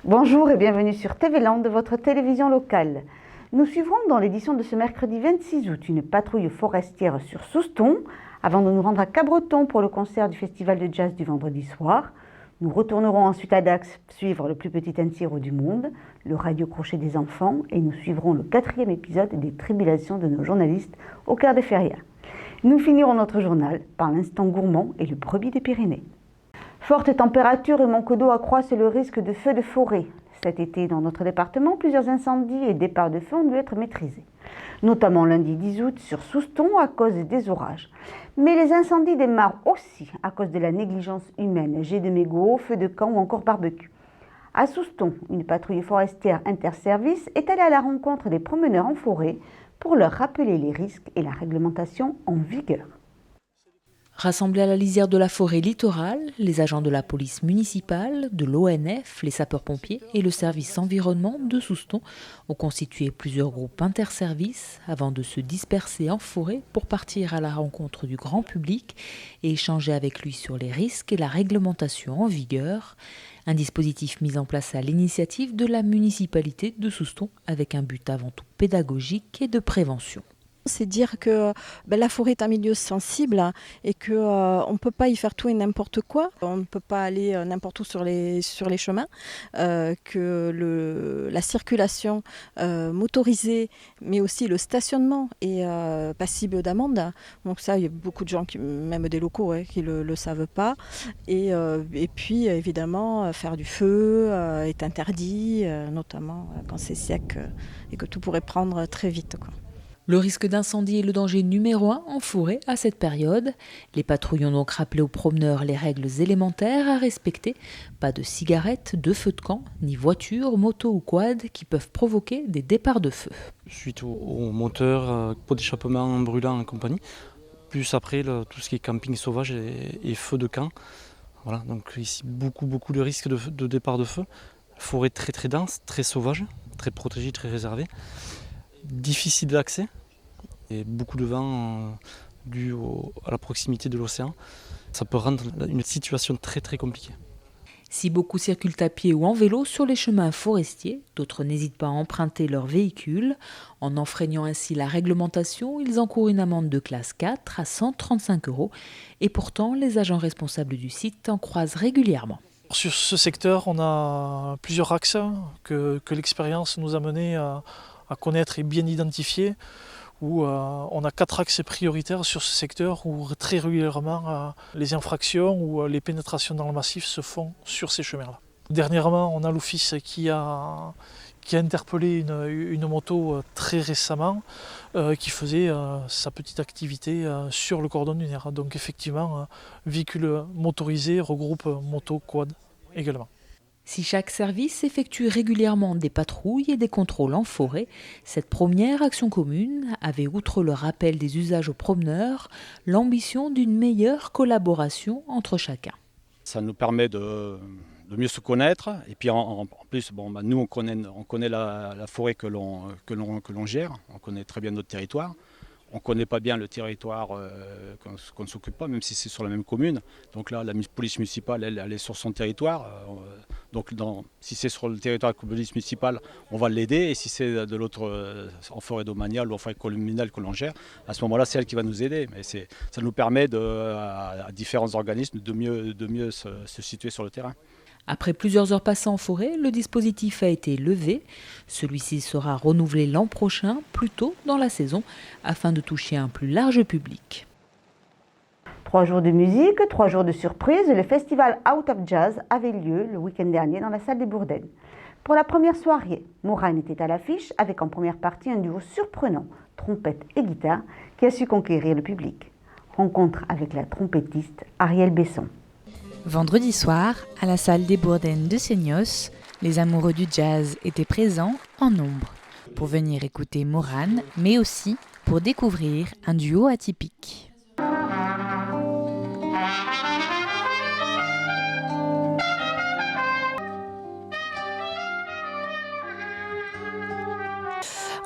Bonjour et bienvenue sur TV Land, votre télévision locale. Nous suivrons dans l'édition de ce mercredi 26 août une patrouille forestière sur Souston avant de nous rendre à Cabreton pour le concert du festival de jazz du vendredi soir. Nous retournerons ensuite à Dax suivre le plus petit entierro du monde, le radio-crochet des enfants, et nous suivrons le 4e épisode des tribulations de nos journalistes au cœur des férias. Nous finirons notre journal par l'instant gourmand et le brebis des Pyrénées. Fortes températures et manque d'eau accroissent le risque de feux de forêt. Cet été, dans notre département, plusieurs incendies et départs de feu ont dû être maîtrisés, notamment lundi 10 août sur Souston à cause des orages. Mais les incendies démarrent aussi à cause de la négligence humaine, jets de mégots, feux de camp ou encore barbecue. À Souston, une patrouille forestière interservice est allée à la rencontre des promeneurs en forêt pour leur rappeler les risques et la réglementation en vigueur. Rassemblés à la lisière de la forêt littorale, les agents de la police municipale, de l'ONF, les sapeurs-pompiers et le service environnement de Souston ont constitué plusieurs groupes interservices avant de se disperser en forêt pour partir à la rencontre du grand public et échanger avec lui sur les risques et la réglementation en vigueur. Un dispositif mis en place à l'initiative de la municipalité de Souston avec un but avant tout pédagogique et de prévention. C'est dire que la forêt est un milieu sensible et qu'on ne peut pas y faire tout et n'importe quoi. On ne peut pas aller n'importe où sur les chemins, que la circulation motorisée, mais aussi le stationnement est passible d'amende. Donc ça, il y a beaucoup de gens, même des locaux, qui ne le savent pas. Et puis, évidemment, faire du feu est interdit, notamment quand c'est sec et que tout pourrait prendre très vite, quoi. Le risque d'incendie est le danger numéro 1 en forêt à cette période. Les patrouilles ont donc rappelé aux promeneurs les règles élémentaires à respecter. Pas de cigarettes, de feu de camp, ni voitures, motos ou quad qui peuvent provoquer des départs de feu. Suite aux moteurs, pot d'échappement brûlant et compagnie. Plus après, tout ce qui est camping sauvage et feu de camp. Voilà, donc ici, beaucoup de risques de départ de feu. Forêt très très dense, très sauvage, très protégée, très réservée. Difficile d'accès et beaucoup de vent dû à la proximité de l'océan. Ça peut rendre une situation très très compliquée. Si beaucoup circulent à pied ou en vélo sur les chemins forestiers, d'autres n'hésitent pas à emprunter leur véhicule. En enfreignant ainsi la réglementation, ils encourent une amende de classe 4 à 135 € et pourtant les agents responsables du site en croisent régulièrement. Sur ce secteur, on a plusieurs axes que l'expérience nous a menés à connaître et bien identifier, où on a 4 axes prioritaires sur ce secteur où très régulièrement les infractions ou les pénétrations dans le massif se font sur ces chemins-là. Dernièrement, on a l'office qui a interpellé une moto très récemment qui faisait sa petite activité sur le cordon dunaire. Donc effectivement, véhicule motorisé regroupe moto, quad également. Si chaque service effectue régulièrement des patrouilles et des contrôles en forêt, cette première action commune avait, outre le rappel des usages aux promeneurs, l'ambition d'une meilleure collaboration entre chacun. Ça nous permet de mieux se connaître et puis en plus, nous on connaît la forêt que l'on gère, on connaît très bien notre territoire. On ne connaît pas bien le territoire qu'on ne s'occupe pas, même si c'est sur la même commune. Donc là, la police municipale, elle est sur son territoire. Si c'est sur le territoire de la police municipale, on va l'aider. Et si c'est de l'autre, en forêt domaniale ou en forêt communale que l'on gère, à ce moment-là, c'est elle qui va nous aider. Mais ça nous permet à différents organismes de mieux se situer sur le terrain. Après plusieurs heures passées en forêt, le dispositif a été levé. Celui-ci sera renouvelé l'an prochain, plus tôt dans la saison, afin de toucher un plus large public. 3 jours de musique, 3 jours de surprise, le festival Out of Jazz avait lieu le week-end dernier dans la salle des Bourdaines. Pour la première soirée, Moran était à l'affiche avec en première partie un duo surprenant, trompette et guitare, qui a su conquérir le public. Rencontre avec la trompettiste Ariel Besson. Vendredi soir, à la salle des Bourdaines de Seignos, les amoureux du jazz étaient présents en nombre pour venir écouter Moran, mais aussi pour découvrir un duo atypique.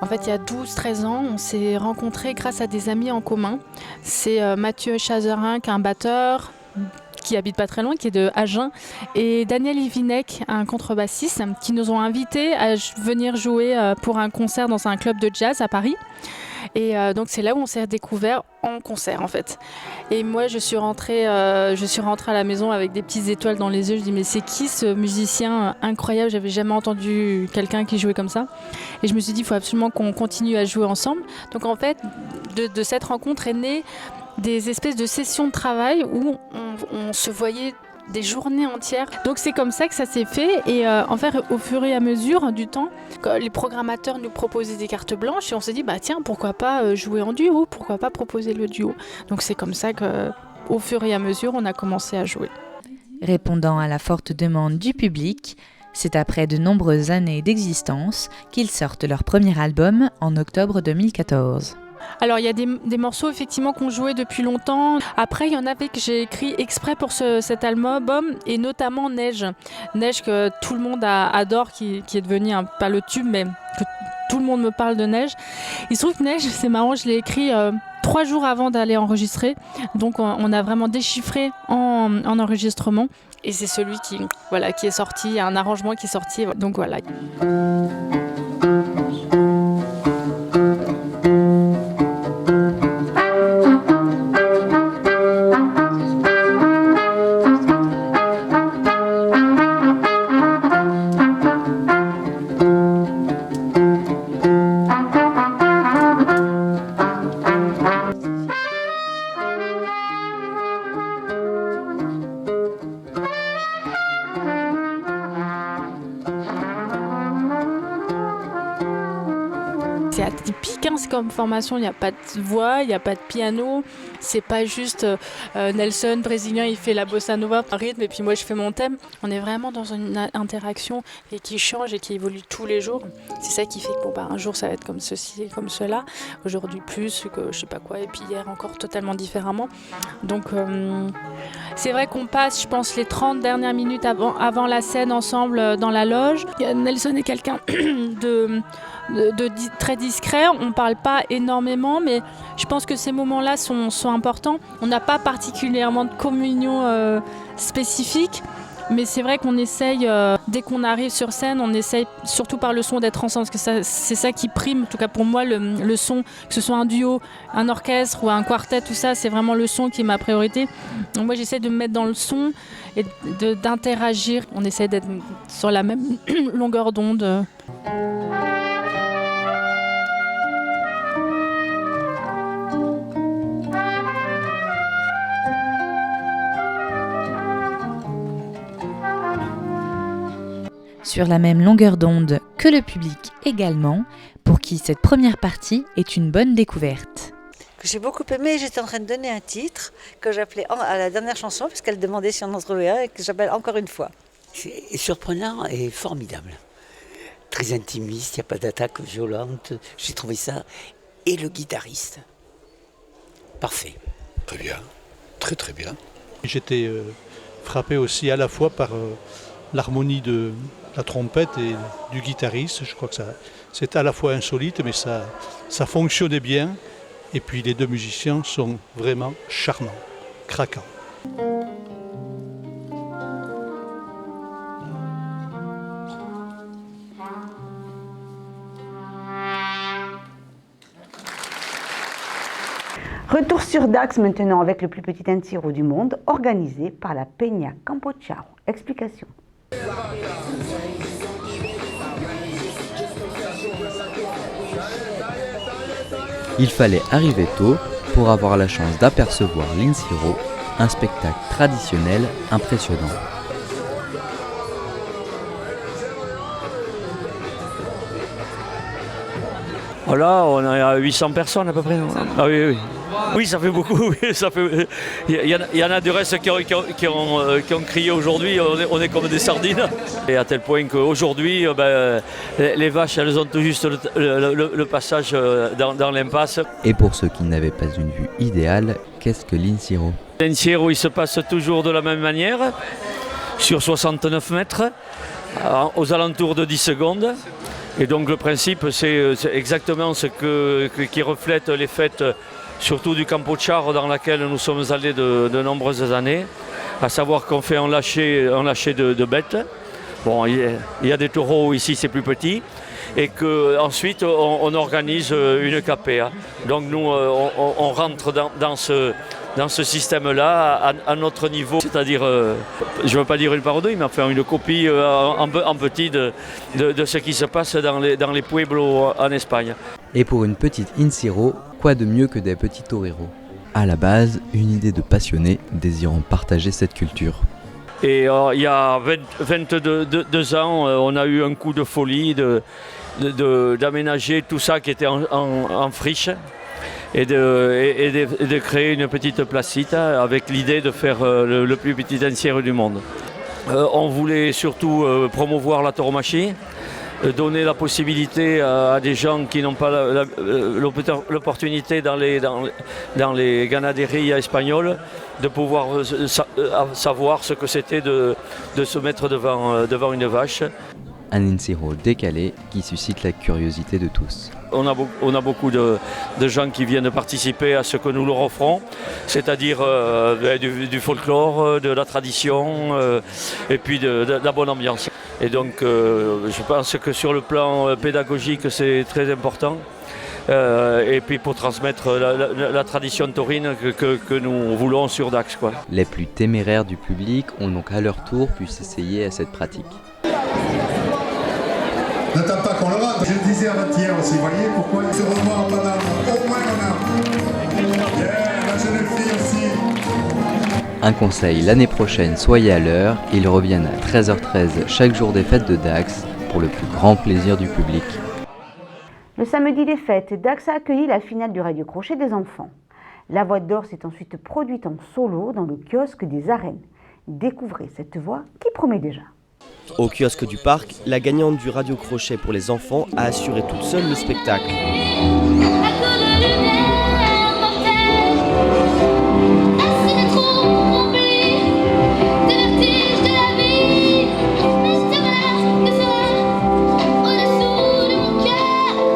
En fait, il y a 12-13 ans, on s'est rencontrés grâce à des amis en commun. C'est Mathieu Chazerin, qui est un batteur, qui habite pas très loin, qui est de Agen, et Daniel Ivinec, un contrebassiste, qui nous ont invités à venir jouer pour un concert dans un club de jazz à Paris. Et donc c'est là où on s'est découvert en concert en fait. Et moi je suis rentrée à la maison avec des petites étoiles dans les yeux. Je dis mais c'est qui ce musicien incroyable, j'avais jamais entendu quelqu'un qui jouait comme ça. Et je me suis dit il faut absolument qu'on continue à jouer ensemble. Donc en fait de cette rencontre est née des espèces de sessions de travail où on se voyait des journées entières. Donc c'est comme ça que ça s'est fait et en fait au fur et à mesure du temps, les programmateurs nous proposaient des cartes blanches et on s'est dit bah tiens pourquoi pas jouer en duo, pourquoi pas proposer le duo. Donc c'est comme ça qu'au fur et à mesure on a commencé à jouer. Répondant à la forte demande du public, c'est après de nombreuses années d'existence qu'ils sortent leur premier album en octobre 2014. Alors il y a des morceaux effectivement qu'on jouait depuis longtemps. Après il y en avait que j'ai écrit exprès pour cet album et notamment Neige. Neige que tout le monde adore, qui est devenu pas le tube mais que tout le monde me parle de Neige. Il se trouve que Neige, c'est marrant, je l'ai écrit 3 jours avant d'aller enregistrer. Donc on a vraiment déchiffré en enregistrement et c'est celui qui est sorti, il y a un arrangement qui est sorti. Donc voilà. C'est atypique, c'est comme formation, il n'y a pas de voix, il n'y a pas de piano, c'est pas juste Nelson, brésilien, il fait la bossa nova, un rythme et puis moi je fais mon thème. On est vraiment dans une interaction et qui change et qui évolue tous les jours. C'est ça qui fait que un jour ça va être comme ceci, comme cela, aujourd'hui plus, que je sais pas quoi, et puis hier encore totalement différemment. Donc c'est vrai qu'on passe, je pense, les 30 dernières minutes avant la scène ensemble dans la loge. Nelson est quelqu'un de très discret, on ne parle pas énormément, mais je pense que ces moments-là sont importants. On n'a pas particulièrement de communion spécifique, mais c'est vrai qu'on essaye, dès qu'on arrive sur scène, on essaye surtout par le son d'être ensemble, parce que c'est ça qui prime, en tout cas pour moi, le son, que ce soit un duo, un orchestre ou un quartet, tout ça, c'est vraiment le son qui est ma priorité. Donc moi j'essaie de me mettre dans le son et d'interagir, on essaie d'être sur la même longueur d'onde. Sur la même longueur d'onde que le public également, pour qui cette première partie est une bonne découverte. Que j'ai beaucoup aimé, j'étais en train de donner un titre que j'appelais à la dernière chanson, puisqu'elle demandait si on en trouvait un, et que j'appelle Encore une fois. C'est surprenant et formidable. Très intimiste, il n'y a pas d'attaque violente, j'ai trouvé ça. Et le guitariste, parfait. Très bien, très très bien. J'étais frappé aussi à la fois par l'harmonie de la trompette et du guitariste. Je crois que c'est à la fois insolite, mais ça fonctionnait bien. Et puis les deux musiciens sont vraiment charmants, craquants. Retour sur Dax maintenant avec le plus petit Encierro du monde, organisé par la Peña Campo Chao. Explication. Il fallait arriver tôt pour avoir la chance d'apercevoir l'Encierro, un spectacle traditionnel impressionnant. Voilà, on a 800 personnes à peu près. Ah oui, oui. Oui, ça fait beaucoup. Il y en a du reste qui ont crié aujourd'hui, on est comme des sardines. Et à tel point qu'aujourd'hui, les vaches, elles ont tout juste le passage dans l'impasse. Et pour ceux qui n'avaient pas une vue idéale, qu'est-ce que l'Encierro ? L'Encierro, il se passe toujours de la même manière, sur 69 mètres, aux alentours de 10 secondes. Et donc le principe, c'est exactement ce qui reflète les fêtes, surtout du Campo Chao, dans laquelle nous sommes allés de nombreuses années, à savoir qu'on fait un lâcher de bêtes. Bon, il y a des taureaux ici, c'est plus petit. Et qu'ensuite on organise une capea. Donc nous on rentre dans ce système-là à notre niveau, c'est-à-dire, je ne veux pas dire une parodie, mais enfin une copie en petit de ce qui se passe dans les pueblos en Espagne. Et pour une petite Inciro, quoi de mieux que des petits toreros? À la base, une idée de passionnés désirant partager cette culture. Et il y a 22 ans, on a eu un coup de folie d'aménager tout ça qui était en friche et de créer une petite placite avec l'idée de faire le plus petit encierro du monde. On voulait surtout promouvoir la tauromachie, donner la possibilité à des gens qui n'ont pas l'opportunité dans les ganaderies espagnoles de pouvoir savoir ce que c'était de se mettre devant une vache. Un Inciro décalé qui suscite la curiosité de tous. On a beaucoup de gens qui viennent participer à ce que nous leur offrons, c'est-à-dire du folklore, de la tradition et puis de la bonne ambiance. Et donc je pense que sur le plan pédagogique c'est très important. Et puis pour transmettre la tradition taurine que nous voulons sur Dax, quoi. Les plus téméraires du public ont donc à leur tour pu s'essayer à cette pratique. N'attends pas qu'on le rate. Je le disais avant-hier aussi, vous voyez pourquoi il se revoit en Paname. Au moins on a. Yeah, la jeune fille aussi. Un conseil, l'année prochaine, soyez à l'heure. Ils reviennent à 13h13 chaque jour des fêtes de Dax pour le plus grand plaisir du public. Le samedi des fêtes, Dax a accueilli la finale du Radio Crochet des enfants. La voix d'or s'est ensuite produite en solo dans le kiosque des arènes. Découvrez cette voix qui promet déjà. Au kiosque du parc, la gagnante du Radio Crochet pour les enfants a assuré toute seule le spectacle.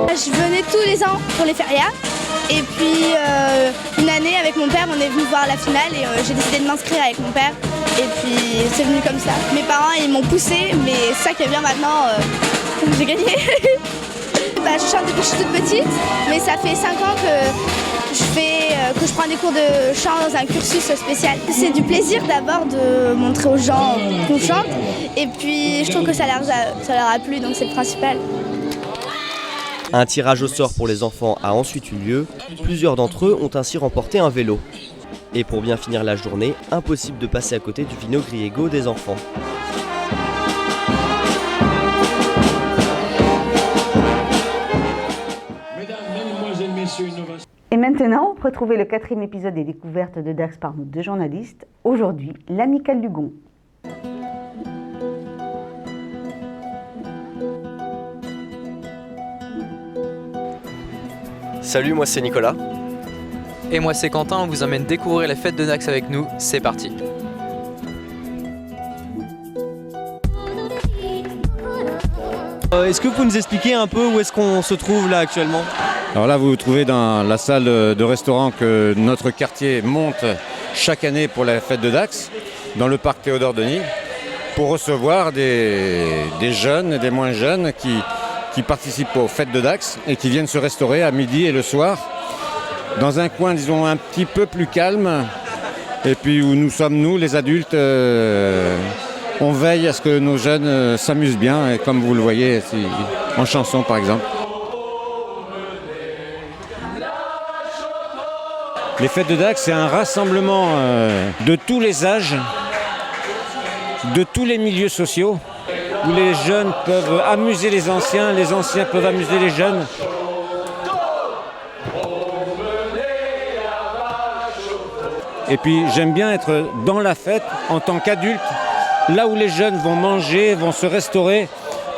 Je venais tous les ans pour les férias. Et puis une année avec mon père, on est venu voir la finale et j'ai décidé de m'inscrire avec mon père. Et puis c'est venu comme ça. Mes parents ils m'ont poussé, mais c'est ça qui est bien maintenant, j'ai gagné. Je chante depuis que je suis toute petite, mais ça fait 5 ans que je prends des cours de chant dans un cursus spécial. C'est du plaisir d'abord de montrer aux gens qu'on chante. Et puis je trouve que ça leur a plu, donc c'est le principal. Un tirage au sort pour les enfants a ensuite eu lieu. Plusieurs d'entre eux ont ainsi remporté un vélo. Et pour bien finir la journée, impossible de passer à côté du vino griego des enfants. Et maintenant, retrouvez le 4e épisode des découvertes de Dax par nos 2 journalistes. Aujourd'hui, l'Amicale du Gond. Salut, moi c'est Nicolas. Et moi c'est Quentin, on vous emmène découvrir les fêtes de Dax avec nous, c'est parti. Est-ce que vous pouvez nous expliquer un peu où est-ce qu'on se trouve là actuellement? Alors là vous vous trouvez dans la salle de restaurant que notre quartier monte chaque année pour la fête de Dax, dans le parc Théodore Denis, pour recevoir des jeunes et des moins jeunes qui participent aux fêtes de Dax et qui viennent se restaurer à midi et le soir dans un coin, disons, un petit peu plus calme, et puis où nous sommes, nous, les adultes, on veille à ce que nos jeunes s'amusent bien, et comme vous le voyez en chanson par exemple. Les fêtes de Dax, c'est un rassemblement de tous les âges, de tous les milieux sociaux, où les jeunes peuvent amuser les anciens peuvent amuser les jeunes. Et puis j'aime bien être dans la fête en tant qu'adulte, là où les jeunes vont manger, vont se restaurer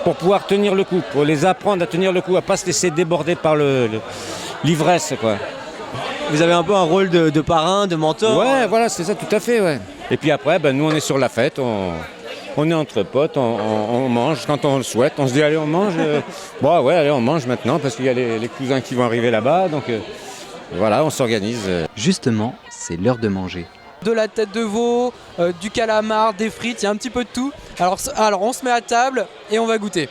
pour pouvoir tenir le coup, pour les apprendre à tenir le coup, à ne pas se laisser déborder par l'ivresse, quoi. Vous avez un peu un rôle de parrain, de mentor. Ouais, voilà, c'est ça, tout à fait, ouais. Et puis après, nous on est sur la fête, on est entre potes, on mange quand on le souhaite. On se dit allez on mange, bon ouais allez on mange maintenant parce qu'il y a les cousins qui vont arriver là-bas, donc voilà on s'organise. Justement, c'est l'heure de manger. de la tête de veau, du calamar, des frites, il y a un petit peu de tout. Alors on se met à table et on va goûter.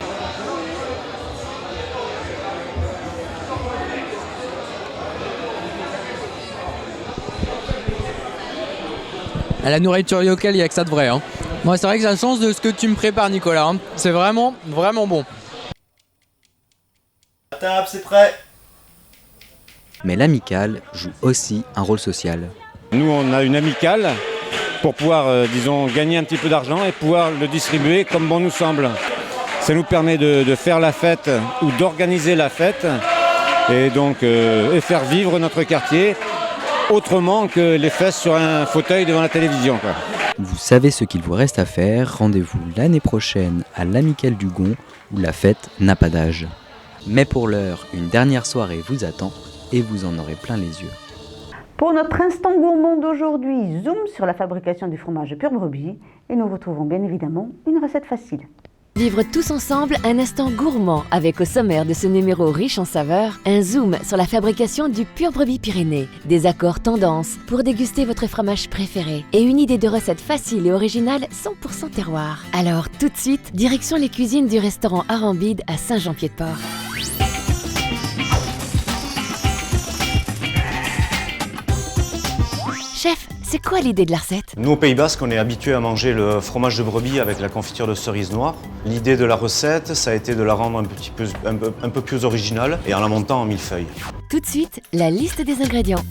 À la nourriture locale, il n'y a que ça de vrai. Hein. Moi, c'est vrai que ça change de ce que tu me prépares, Nicolas. Hein. C'est vraiment, vraiment bon. La table, c'est prêt. Mais l'amicale joue aussi un rôle social. Nous, on a une amicale pour pouvoir, disons, gagner un petit peu d'argent et pouvoir le distribuer comme bon nous semble. Ça nous permet de faire la fête ou d'organiser la fête et donc et faire vivre notre quartier autrement que les fesses sur un fauteuil devant la télévision, quoi. Vous savez ce qu'il vous reste à faire, rendez-vous l'année prochaine à l'amicale du Gond où la fête n'a pas d'âge. Mais pour l'heure, une dernière soirée vous attend et vous en aurez plein les yeux. Pour notre instant gourmand d'aujourd'hui, zoom sur la fabrication du fromage pur brebis et nous retrouvons bien évidemment une recette facile. Vivre tous ensemble un instant gourmand avec au sommaire de ce numéro riche en saveurs, un zoom sur la fabrication du pur brebis Pyrénées, des accords tendances pour déguster votre fromage préféré et une idée de recette facile et originale 100% terroir. Alors tout de suite, direction les cuisines du restaurant Arambide à Saint-Jean-Pied-de-Port. Chef, c'est quoi l'idée de la recette? Nous, au Pays Basque, on est habitué à manger le fromage de brebis avec la confiture de cerise noire. L'idée de la recette, ça a été de la rendre un peu plus originale et en la montant en millefeuille. Tout de suite, la liste des ingrédients.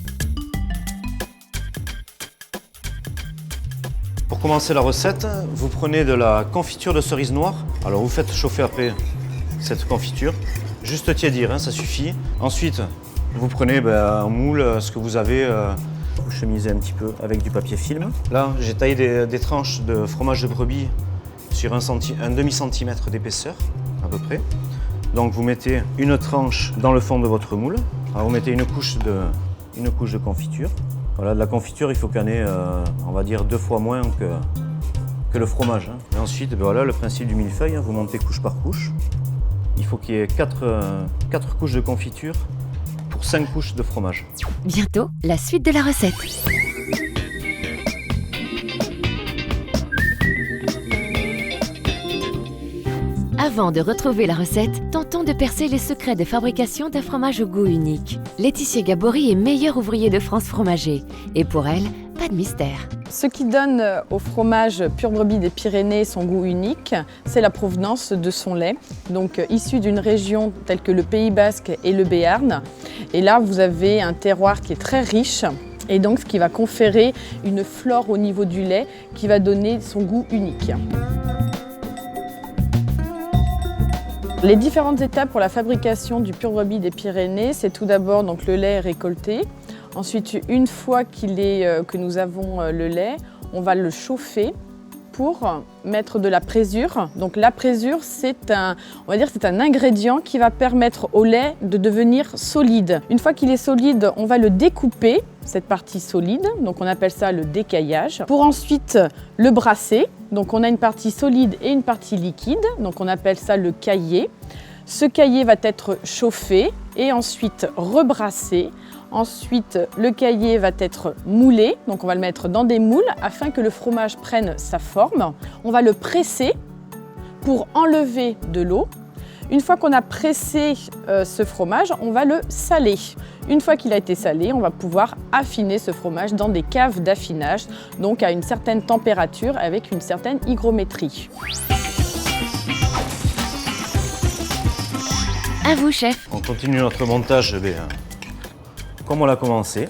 Pour commencer la recette, vous prenez de la confiture de cerise noire. Alors vous faites chauffer après cette confiture. Juste tiédir, hein, ça suffit. Ensuite, vous prenez un moule, ce que vous avez. Vous chemisez un petit peu avec du papier film. Là, j'ai taillé des tranches de fromage de brebis sur un demi-centimètre d'épaisseur, à peu près. Donc vous mettez une tranche dans le fond de votre moule. Alors vous mettez une couche de confiture. Voilà, de la confiture, il faut qu'il y en ait, on va dire, 2 fois moins que le fromage. Hein. Et ensuite, voilà, le principe du millefeuille, hein, vous montez couche par couche. Il faut qu'il y ait 4 couches de confiture pour 5 couches de fromage. Bientôt, la suite de la recette. Avant de retrouver la recette, tentons de percer les secrets de fabrication d'un fromage au goût unique. Laetitia Gabory est meilleure ouvrier de France fromager. Et pour elle, pas de mystère. Ce qui donne au fromage pur brebis des Pyrénées son goût unique, c'est la provenance de son lait, donc issu d'une région telle que le Pays Basque et le Béarn. Et là, vous avez un terroir qui est très riche et donc ce qui va conférer une flore au niveau du lait qui va donner son goût unique. Les différentes étapes pour la fabrication du pur brebis des Pyrénées, c'est tout d'abord donc le lait récolté. Ensuite, une fois que nous avons le lait, on va le chauffer pour mettre de la présure. Donc la présure, c'est un ingrédient qui va permettre au lait de devenir solide. Une fois qu'il est solide, on va le découper, cette partie solide, donc on appelle ça le décaillage, pour ensuite le brasser. Donc on a une partie solide et une partie liquide, donc on appelle ça le caillé. Ce caillé va être chauffé et ensuite rebrassé. Ensuite, le caillé va être moulé, donc on va le mettre dans des moules afin que le fromage prenne sa forme. On va le presser pour enlever de l'eau. Une fois qu'on a pressé ce fromage, on va le saler. Une fois qu'il a été salé, on va pouvoir affiner ce fromage dans des caves d'affinage, donc à une certaine température avec une certaine hygrométrie. À vous, chef. On continue notre montage comme on l'a commencé.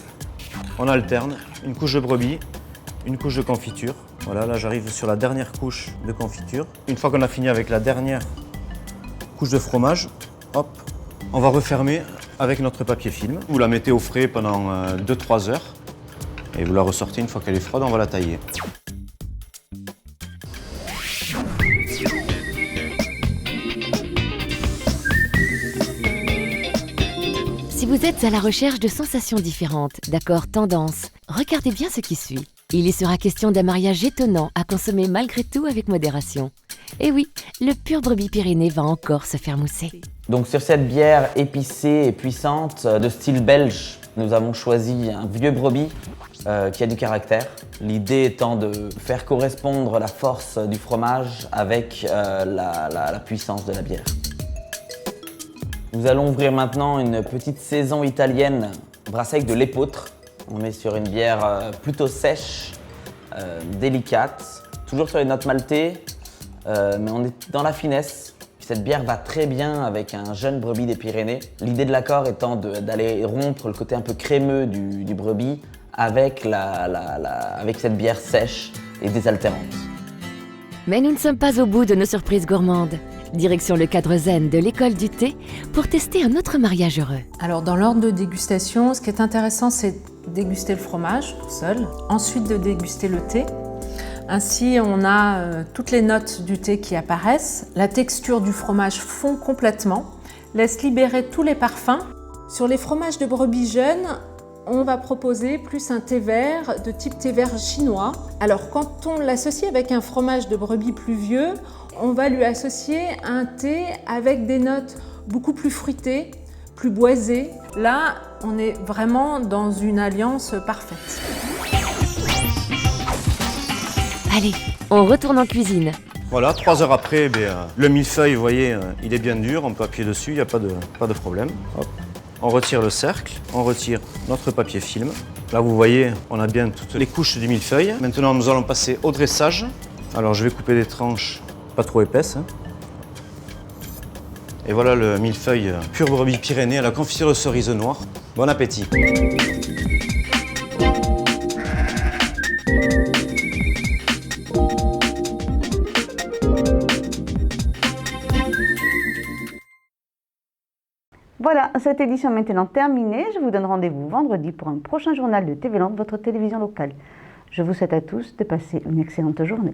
On alterne une couche de brebis, une couche de confiture. Voilà, là j'arrive sur la dernière couche de confiture. Une fois qu'on a fini avec la dernière couche de fromage, hop, on va refermer avec notre papier film. Vous la mettez au frais pendant 2-3 heures et vous la ressortez une fois qu'elle est froide, on va la tailler. Si vous êtes à la recherche de sensations différentes, d'accords tendances, regardez bien ce qui suit. Il y sera question d'un mariage étonnant à consommer malgré tout avec modération. Et oui, le pur brebis Pyrénées va encore se faire mousser. Donc sur cette bière épicée et puissante de style belge, Nous avons choisi un vieux brebis qui a du caractère. L'idée étant de faire correspondre la force du fromage avec la puissance de la bière. Nous allons ouvrir maintenant une petite saison italienne brassée avec de l'épeautre. On est sur une bière plutôt sèche, délicate, toujours sur les notes maltées, mais on est dans la finesse. Cette bière va très bien avec un jeune brebis des Pyrénées. L'idée de l'accord étant d'aller rompre le côté un peu crémeux du brebis avec cette bière sèche et désaltérante. Mais nous ne sommes pas au bout de nos surprises gourmandes. Direction le cadre zen de l'école du thé pour tester un autre mariage heureux. Alors dans l'ordre de dégustation, ce qui est intéressant, c'est de déguster le fromage tout seul, ensuite de déguster le thé. Ainsi, on a toutes les notes du thé qui apparaissent. La texture du fromage fond complètement, laisse libérer tous les parfums. Sur les fromages de brebis jeunes, on va proposer plus un thé vert de type thé vert chinois. Alors quand on l'associe avec un fromage de brebis plus vieux, on va lui associer un thé avec des notes beaucoup plus fruitées, plus boisées. Là, on est vraiment dans une alliance parfaite. Allez, on retourne en cuisine. Voilà, 3 heures après, le millefeuille, vous voyez, il est bien dur, on peut appuyer dessus, il n'y a pas de problème. Hop. On retire le cercle, on retire notre papier film. Là, vous voyez, on a bien toutes les couches du millefeuille. Maintenant, nous allons passer au dressage. Alors, je vais couper des tranches pas trop épaisses. Et voilà le millefeuille pur brebis Pyrénées à la confiture de cerise noire. Bon appétit! Voilà, cette édition est maintenant terminée. Je vous donne rendez-vous vendredi pour un prochain journal de TV Land, votre télévision locale. Je vous souhaite à tous de passer une excellente journée.